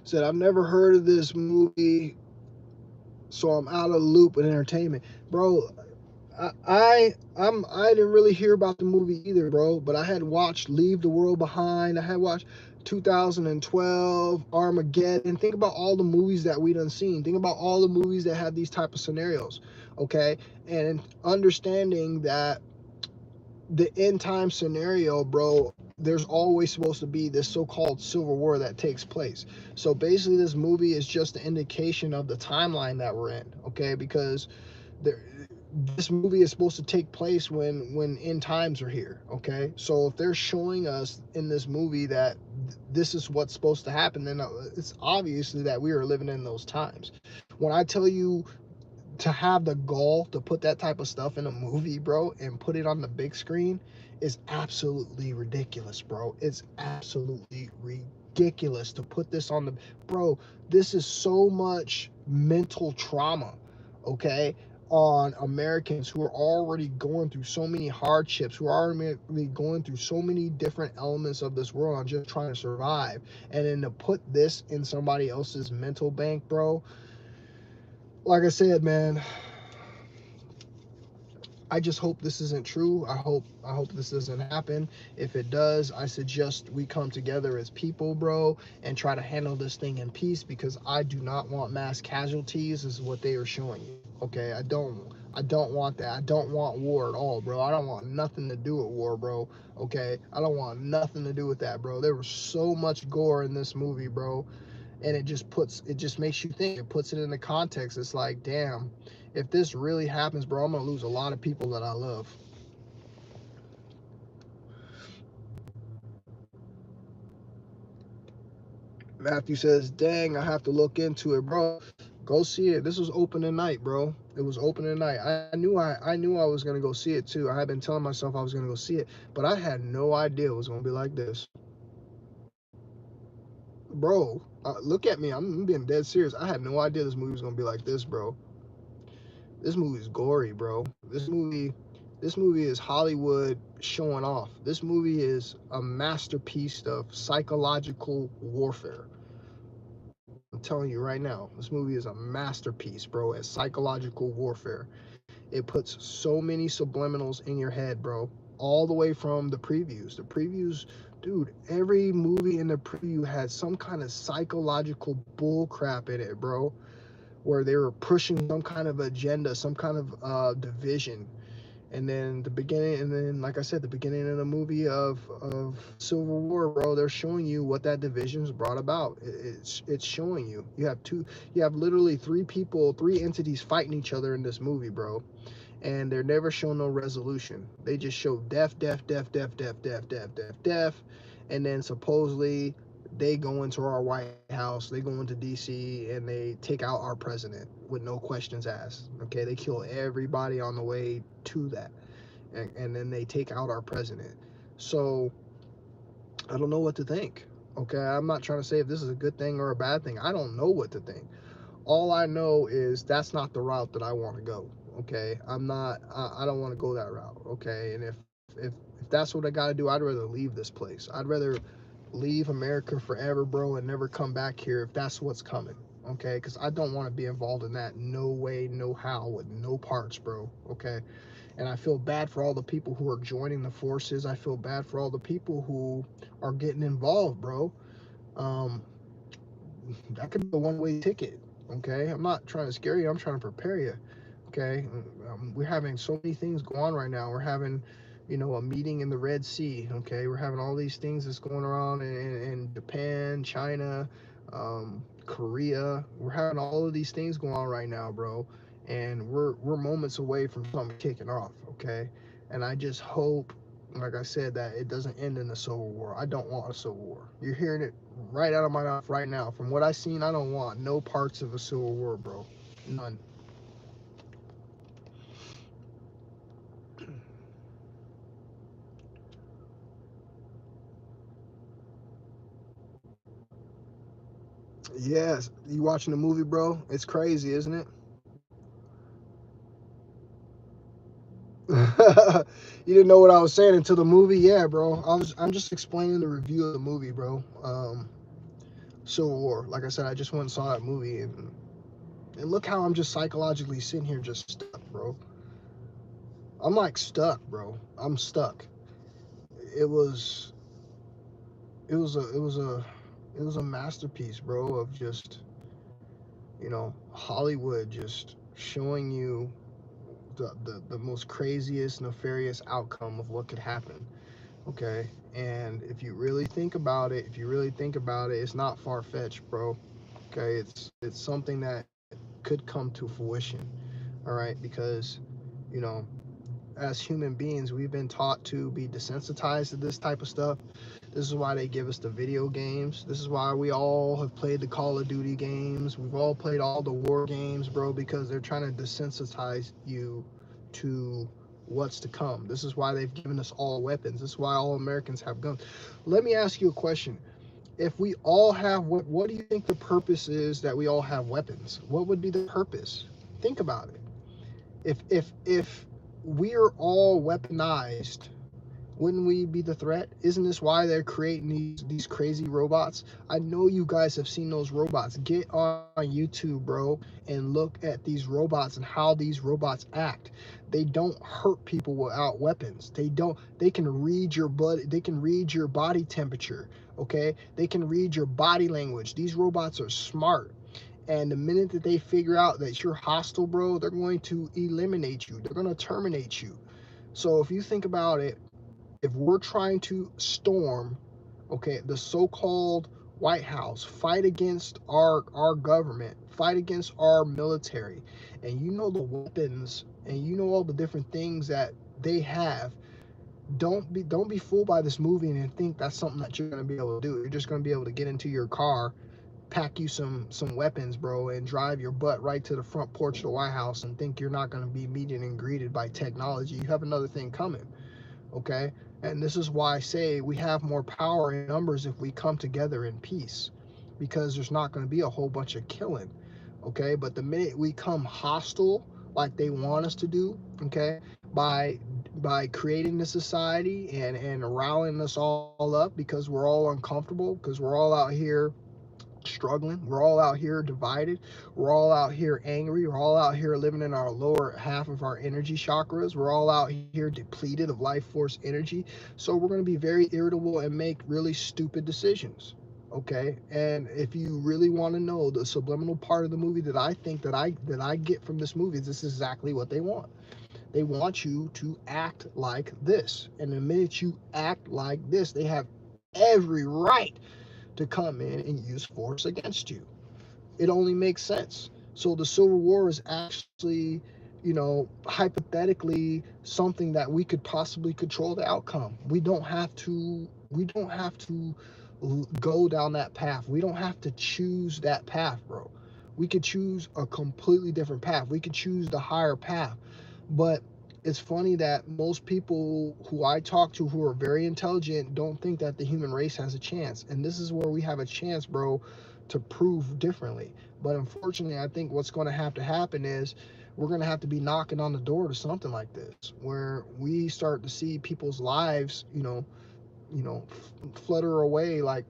Said, I've never heard of this movie, so I'm out of the loop with entertainment. Bro, I didn't really hear about the movie either, bro, but I had watched Leave the World Behind. I had watched 2012, Armageddon. Think about all the movies that we done seen. Think about all the movies that had these type of scenarios, okay? And understanding that the end time scenario, bro, there's always supposed to be this so-called civil war that takes place. So basically this movie is just an indication of the timeline that we're in, okay? Because this movie is supposed to take place when end times are here, okay? So if they're showing us in this movie that this is what's supposed to happen, then it's obviously that we are living in those times. When I tell you to have the gall to put that type of stuff in a movie, bro, and put it on the big screen is absolutely ridiculous, bro. It's absolutely ridiculous to put this on the... Bro, this is so much mental trauma, okay, on Americans who are already going through so many hardships, who are already going through so many different elements of this world on just trying to survive. And then to put this in somebody else's mental bank, bro, like I said, man, I just hope this isn't true. I hope this doesn't happen. If it does, I suggest we come together as people, bro, and try to handle this thing in peace, because I do not want mass casualties, is what they are showing you. Okay, I don't want that. I don't want war at all, bro. I don't want nothing to do with war, bro. Okay, I don't want nothing to do with that, bro. There was so much gore in this movie, bro, and it just makes you think. It puts it into context. It's like, damn, if this really happens, bro, I'm gonna lose a lot of people that I love. Matthew says, dang, I have to look into it, bro. Go see it. This was opening night, bro. It was opening night. I knew I was gonna go see it too. I had been telling myself I was gonna go see it, but I had no idea it was gonna be like this. Bro, look at me. I'm being dead serious. I had no idea this movie was gonna be like this, bro. This movie is gory, bro. This movie is Hollywood showing off. This movie is a masterpiece of psychological warfare. I'm telling you right now, this movie is a masterpiece, bro, at psychological warfare. It puts so many subliminals in your head, bro, all the way from the previews. The previews, dude, every movie in the preview had some kind of psychological bull crap in it, bro, where they were pushing some kind of agenda, some kind of division. And then the beginning, and then like I said, the beginning of the movie of Civil War, bro, they're showing you what that division's brought about. It's showing you. You have literally three entities fighting each other in this movie, bro. And they're never shown no resolution. They just show death, and then supposedly they go into our White House, they go into DC, and they take out our president with no questions asked. Okay, they kill everybody on the way to that, and then they take out our president. So I don't know what to think. Okay, I'm not trying to say if this is a good thing or a bad thing. I don't know what to think. All I know is that's not the route that I want to go. Okay, I don't want to go that route. Okay, and if that's what I got to do, I'd rather leave this place. I'd rather leave America forever, bro, and never come back here if that's what's coming. Okay, because I don't want to be involved in that. No way, no how, with no parts, bro. Okay, and I feel bad for all the people who are joining the forces. I feel bad for all the people who are getting involved, bro. Um, that could be a one-way ticket. Okay, I'm not trying to scare you. I'm trying to prepare you. Okay, we're having so many things go on right now. We're having, a meeting in the Red Sea. Okay, we're having all these things that's going around in Japan, China, Korea. We're having all of these things going on right now, bro. And we're moments away from something kicking off. Okay, and I just hope, like I said, that it doesn't end in a civil war. I don't want a civil war. You're hearing it right out of my mouth right now. From what I've seen, I don't want no parts of a civil war, bro. None. Yes, you watching the movie, bro? It's crazy, isn't it? You didn't know what I was saying until the movie. Yeah, bro. I'm just explaining the review of the movie, bro. Civil War. Like I said, I just went and saw that movie, and look how I'm just psychologically sitting here just stuck, bro. I'm like stuck, bro. I'm stuck. It was it was a it was a it was a masterpiece, bro, of just, Hollywood just showing you the most craziest, nefarious outcome of what could happen. Okay, and if you really think about it, it's not far-fetched, bro. Okay, it's something that could come to fruition. All right, because you know as human beings, we've been taught to be desensitized to this type of stuff. This is why they give us the video games. This is why we all have played the Call of Duty games. We've all played all the war games, bro, because they're trying to desensitize you to what's to come. This is why they've given us all weapons. This is why all Americans have guns. Let me ask you a question. If we all have, what do you think the purpose is that we all have weapons? What would be the purpose? Think about it. If we are all weaponized, wouldn't we be the threat? Isn't this why they're creating these crazy robots? I know you guys have seen those robots. Get on YouTube, bro, and look at these robots and how these robots act. They don't hurt people without weapons. They can read your blood, they can read your body temperature, okay? They can read your body language. These robots are smart. And the minute that they figure out that you're hostile, bro, they're going to eliminate you. They're going to terminate you. So if you think about it, if we're trying to storm, okay, the so-called White House, fight against our government, fight against our military, and you know the weapons and you know all the different things that they have, don't be fooled by this movie and think that's something that you're going to be able to do. You're just going to be able to get into your car, pack you some weapons, bro, and drive your butt right to the front porch of the White House and think you're not going to be meeting and greeted by technology. You have another thing coming, okay? And this is why I say we have more power in numbers if we come together in peace, because there's not going to be a whole bunch of killing, okay? But the minute we come hostile like they want us to do, okay, by creating the society and rallying us all up because we're all uncomfortable, because we're all out here struggling, we're all out here divided, we're all out here angry, we're all out here living in our lower half of our energy chakras, we're all out here depleted of life force energy. So we're going to be very irritable and make really stupid decisions, okay? And if you really want to know the subliminal part of the movie that I think that I get from this movie, this is exactly what they want. They want you to act like this. And the minute you act like this, they have every right to come in and use force against you. It only makes sense. So the Civil War is actually, hypothetically something that we could possibly control the outcome. We don't have to go down that path. We don't have to choose that path, bro. We could choose a completely different path. We could choose the higher path. But it's funny that most people who I talk to who are very intelligent don't think that the human race has a chance. And this is where we have a chance, bro, to prove differently. But unfortunately, I think what's going to happen is we're going to have to be knocking on the door to something like this, where we start to see people's lives, flutter away like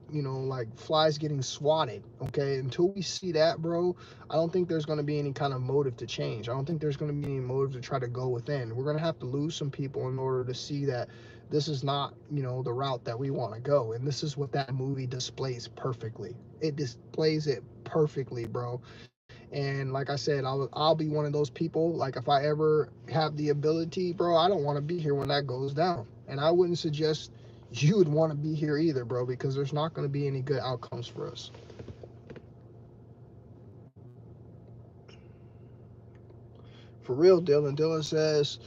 flies getting swatted. Okay, until we see that, bro, I don't think there's going to be any kind of motive to change. I don't think there's going to be any motive to try to go within. We're going to have to lose some people in order to see that this is not, the route that we want to go. And this is what that movie displays perfectly. It displays it perfectly, bro. And like I said, I'll be one of those people. Like, if I ever have the ability, bro, I don't want to be here when that goes down. And I wouldn't suggest you would want to be here either, bro, because there's not going to be any good outcomes for us. For real, Dylan. Dylan says,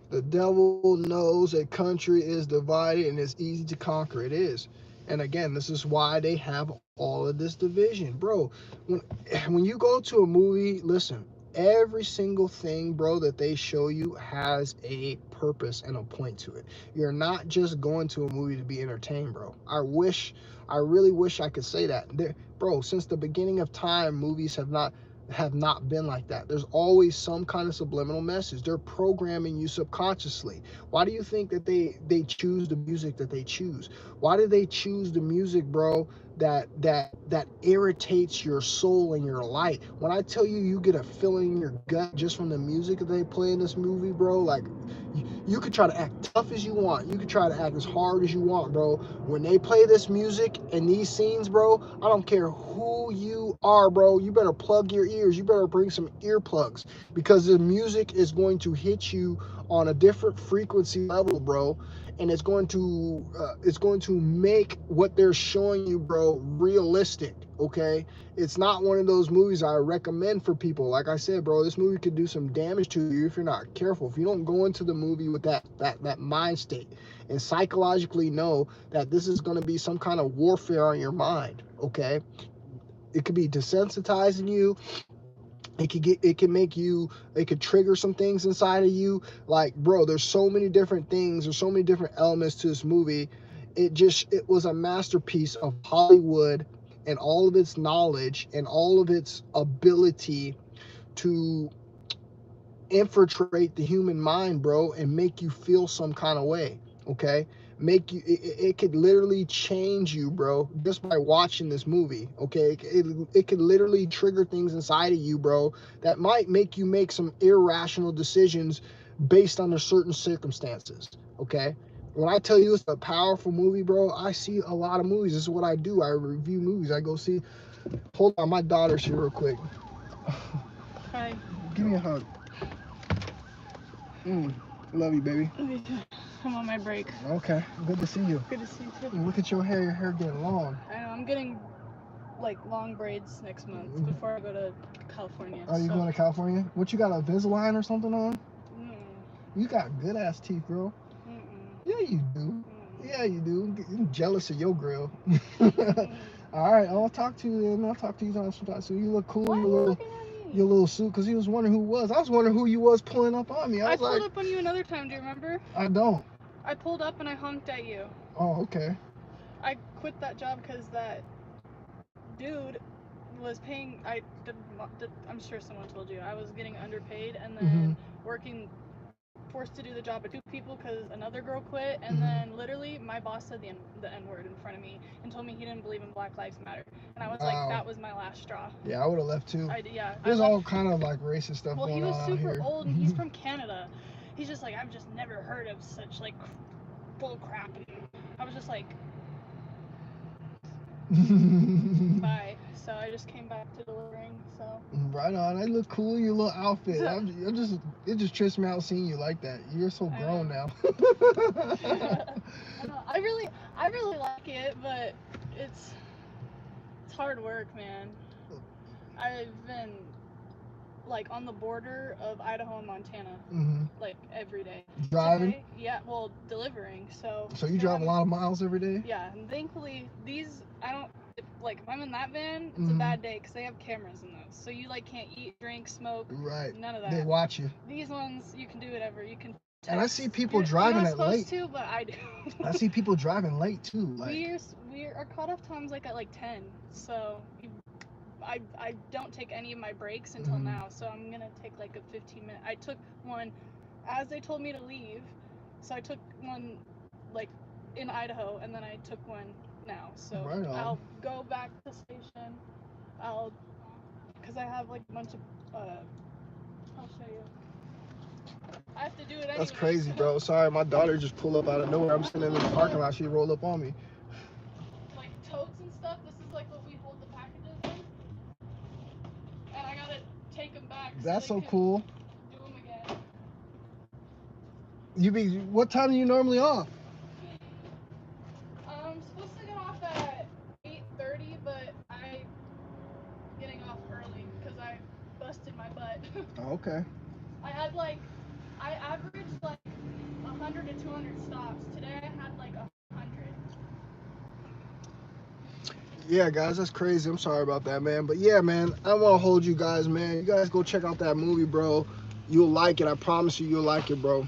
the devil knows a country is divided and it's easy to conquer. It is. And again, this is why they have all of this division. Bro, when you go to a movie, listen, every single thing, bro, that they show you has a purpose and a point to it. You're not just going to a movie to be entertained, bro. I really wish I could say that. Bro, since the beginning of time, movies have not been like that. There's always some kind of subliminal message. They're programming you subconsciously. Why do you think that they choose the music that they choose? Why do they choose the music, bro, that irritates your soul and your light? When I tell you, you get a feeling in your gut just from the music that they play in this movie, bro, like, you could try to act tough as you want. You could try to act as hard as you want, bro. When they play this music and these scenes, bro, I don't care who you are, bro. You better plug your ears. You better bring some earplugs, because the music is going to hit you on a different frequency level, bro. And it's going to make what they're showing you, bro, realistic. Okay, it's not one of those movies I recommend for people. Like I said, bro, this movie could do some damage to you if you're not careful. If you don't go into the movie with that mind state and psychologically know that this is going to be some kind of warfare on your mind. Okay, it could be desensitizing you. It could trigger some things inside of you. Like, bro, there's so many different things, there's so many different elements to this movie. It was a masterpiece of Hollywood and all of its knowledge and all of its ability to infiltrate the human mind, bro, and make you feel some kind of way. Okay, it could literally change you, bro, just by watching this movie. Okay, it could literally trigger things inside of you, bro, that might make you make some irrational decisions based under certain circumstances. Okay, when I tell you it's a powerful movie, bro, I see a lot of movies. This is what I do. I review movies. I go see. Hold on, my daughter's here real quick. Hi. Give me a hug. Love you, baby. Love you too. I'm on my break. Okay, good to see you. Good to see you too. Look at your hair. Your hair getting long. I know. I'm getting like long braids next month before I go to California. Oh, you going to California? What, you got a Invisalign or something on? You got good ass teeth, bro. Yeah, you do. Yeah, you do. I'm jealous of your grill. All right, I'll talk to you then. I'll talk to you sometime. So you look cool. Why are you looking at me? Your little suit, because he was wondering who it was. I was wondering who you was pulling up on me. I pulled up on you another time. Do you remember? I don't. I pulled up and I honked at you. Oh, okay. I quit that job because that dude was paying. I'm sure someone told you. I was getting underpaid and then working, forced to do the job of 2 people because another girl quit, and then literally my boss said the N-word in front of me and told me he didn't believe in Black Lives Matter, and I was like, that was my last straw. Yeah, I would have left too. Yeah. There's all kind of like racist stuff well, going on. Well, he was super here. old and he's from Canada. He's just like, I've just never heard of such like bull crap, and I was just like, Bye. So I just came back to delivering. So. Right on. That look cool. Your little outfit. It just trips me out seeing you like that. You're so grown now. I really like it, but it's hard work, man. I've been like on the border of Idaho and Montana, like every day. Driving? Today, yeah, well, delivering. So you drive a lot of miles every day? Yeah, and thankfully these if I'm in that van, it's a bad day because they have cameras in those, so you like can't eat, drink, smoke, right? None of that. They watch you. These ones you can do whatever. You can. Text. And I see people driving at late. To, but I do. I see people driving late too. Like our cutoff time's like at like 10, so I don't take any of my breaks until now, so I'm gonna take like a 15-minute. I took one as they told me to leave, so I took one like in Idaho, and then I took one now. So right on. I'll go back to the station. Because I have like a bunch of I'll show you. I have to do it anyway. That's crazy, bro. Sorry, my daughter just pulled up out of nowhere. I'm sitting in the parking lot. She rolled up on me. Like totes and stuff. This is like what we hold the packages in. And I gotta take them back. That's so cool. Do them again. What time are you normally off? I'm supposed to get off at 8:30, but I'm getting off early because I busted my butt. Oh, okay. I averaged like 100 to 200 stops. Today I had like 100. Yeah, guys, that's crazy. I'm sorry about that, man. But yeah, man, I don't want to hold you guys, man. You guys go check out that movie, bro. You'll like it. I promise you'll like it, bro.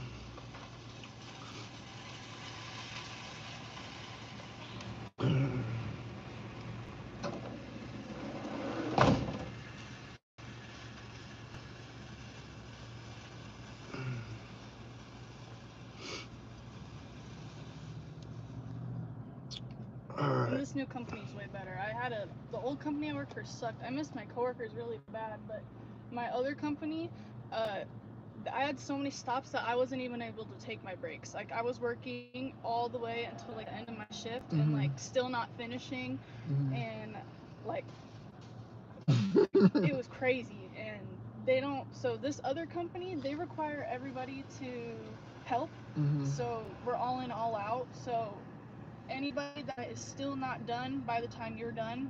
And this new company's way better. The old company I worked for sucked. I missed my coworkers really bad, but my other company, I had so many stops that I wasn't even able to take my breaks. Like I was working all the way until like the end of my shift and like still not finishing, and like it was crazy. And they don't. So this other company, they require everybody to help. So we're all in, all out. So anybody that is still not done by the time you're done,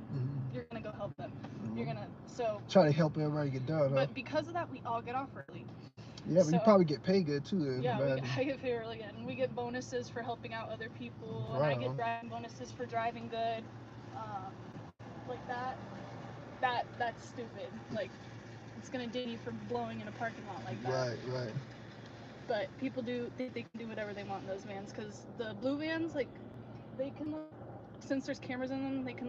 you're gonna go help them. You're gonna try to help everybody get done. But because of that, we all get off early. Yeah, but you probably get paid good too. Then, yeah, I get paid early, and we get bonuses for helping out other people, and I get driving bonuses for driving good. Like that's stupid. Like it's gonna ding you for blowing in a parking lot like that. Right. But people they can do whatever they want in those vans, because the blue vans, like, they can, since there's cameras in them, they can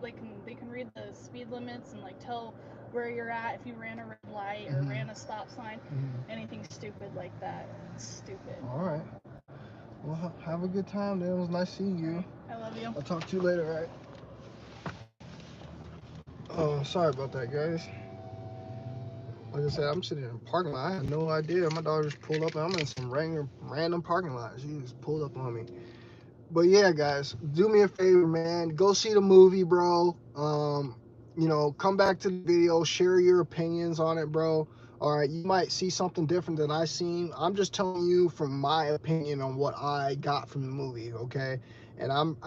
they can read the speed limits and like tell where you're at if you ran a red light or ran a stop sign, anything stupid like that. It's stupid. All right. Well, have a good time, man. It was nice seeing you. I love you. I'll talk to you later, right? Oh, sorry about that, guys. Like I said, I'm sitting in a parking lot. I had no idea. My daughter just pulled up, and I'm in some random parking lot. She just pulled up on me. But yeah, guys, do me a favor, man. Go see the movie, bro. Come back to the video, share your opinions on it, bro. All right, you might see something different than I seen. I'm just telling you from my opinion on what I got from the movie, okay? And I'm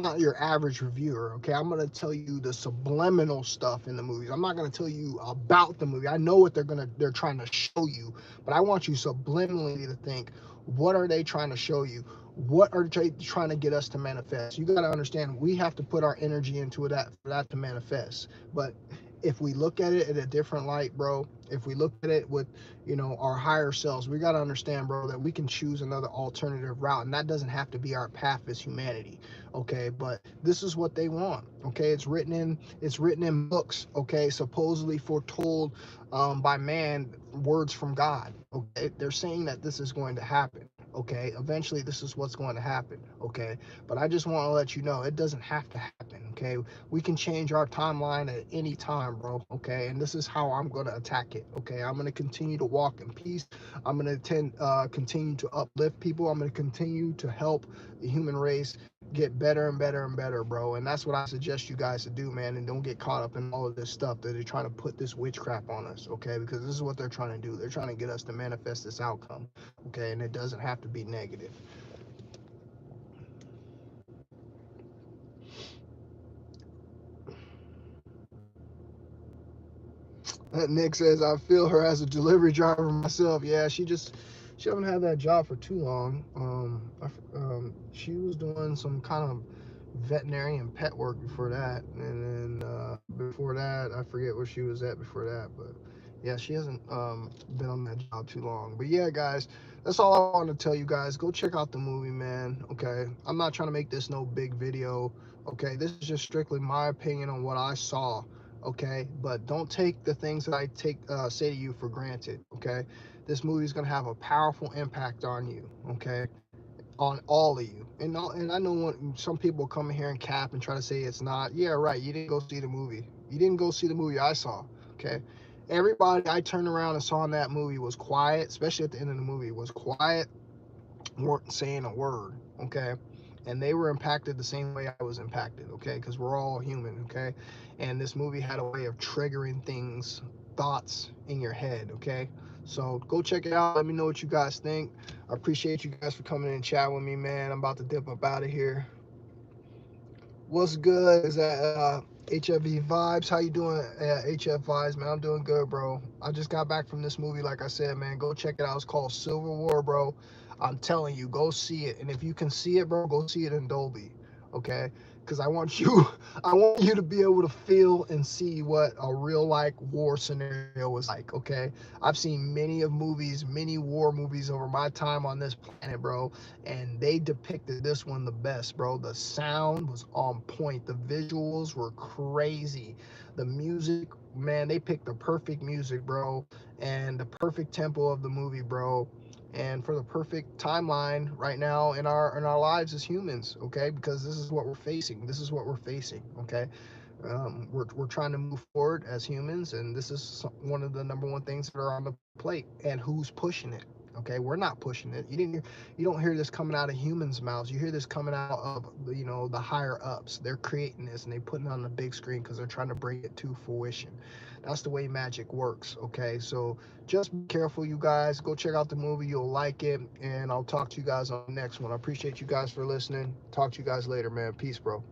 not your average reviewer, okay? I'm gonna tell you the subliminal stuff in the movies. I'm not gonna tell you about the movie. I know what they're trying to show you, but I want you subliminally to think, what are they trying to show you? What are they trying to get us to manifest? You got to understand, we have to put our energy into that for that to manifest. But if we look at it in a different light, bro, if we look at it with, our higher selves, we got to understand, bro, that we can choose another alternative route, and that doesn't have to be our path as humanity, okay? But this is what they want, okay? It's written in books, okay? Supposedly foretold by man, words from God, okay? They're saying that this is going to happen. Okay, eventually this is what's going to happen, okay? But I just want to let you know, it doesn't have to happen, okay? We can change our timeline at any time, bro, okay? And this is how I'm going to attack it, okay? I'm going to continue to walk in peace. I'm going to continue to uplift people. I'm going to continue to help the human race get better and better and better, bro. And that's what I suggest you guys to do, man. And don't get caught up in all of this stuff that they're trying to put this witchcraft on us, okay? Because this is what they're trying to do. They're trying to get us to manifest this outcome, okay? And it doesn't have to be negative. Nick says, I feel her as a delivery driver myself. Yeah, she haven't had that job for too long. She was doing some kind of veterinarian pet work before that, and then before that, I forget where she was at before that, but yeah, she hasn't been on that job too long. But yeah, guys, that's all I wanted to tell you guys. Go check out the movie, man. Okay, I'm not trying to make this no big video. Okay, this is just strictly my opinion on what I saw. Okay, but don't take the things that I say to you for granted. Okay, this movie is gonna have a powerful impact on you. Okay, on all of you. And I know when some people come in here and cap and try to say it's not. Yeah, right. You didn't go see the movie. You didn't go see the movie I saw. Okay. Everybody I turned around and saw in that movie was quiet, especially at the end of the movie, was quiet, weren't saying a word. Okay. And they were impacted the same way I was impacted. Okay. Because we're all human. Okay. And this movie had a way of triggering things, thoughts in your head. Okay. So go check it out. Let me know what you guys think. I appreciate you guys for coming in and chat with me, man. I'm about to dip up out of here. What's good? Is that HFV Vibes? How you doing, HF Vibes, man? I'm doing good, bro. I just got back from this movie, like I said, man. Go check it out. It's called Civil War, bro. I'm telling you, go see it. And if you can see it, bro, go see it in Dolby, okay? Because I want you, I want you to be able to feel and see what a real like war scenario is like, okay? I've seen many war movies over my time on this planet, bro, and they depicted this one the best, bro. The sound was on point. The visuals were crazy. The music, man, they picked the perfect music, bro, and the perfect tempo of the movie, bro, and for the perfect timeline right now in our lives as humans, okay? Because this is what we're facing. This is what we're facing, okay? We're trying to move forward as humans, and this is one of the number one things that are on the plate. And who's pushing it? Okay, we're not pushing it. You don't hear this coming out of humans' mouths. You hear this coming out of the higher ups. They're creating this and they putting it on the big screen because they're trying to bring it to fruition. That's the way magic works. Okay, so just be careful, you guys. Go check out the movie. You'll like it, and I'll talk to you guys on the next one. I appreciate you guys for listening. Talk to you guys later, man. Peace, bro.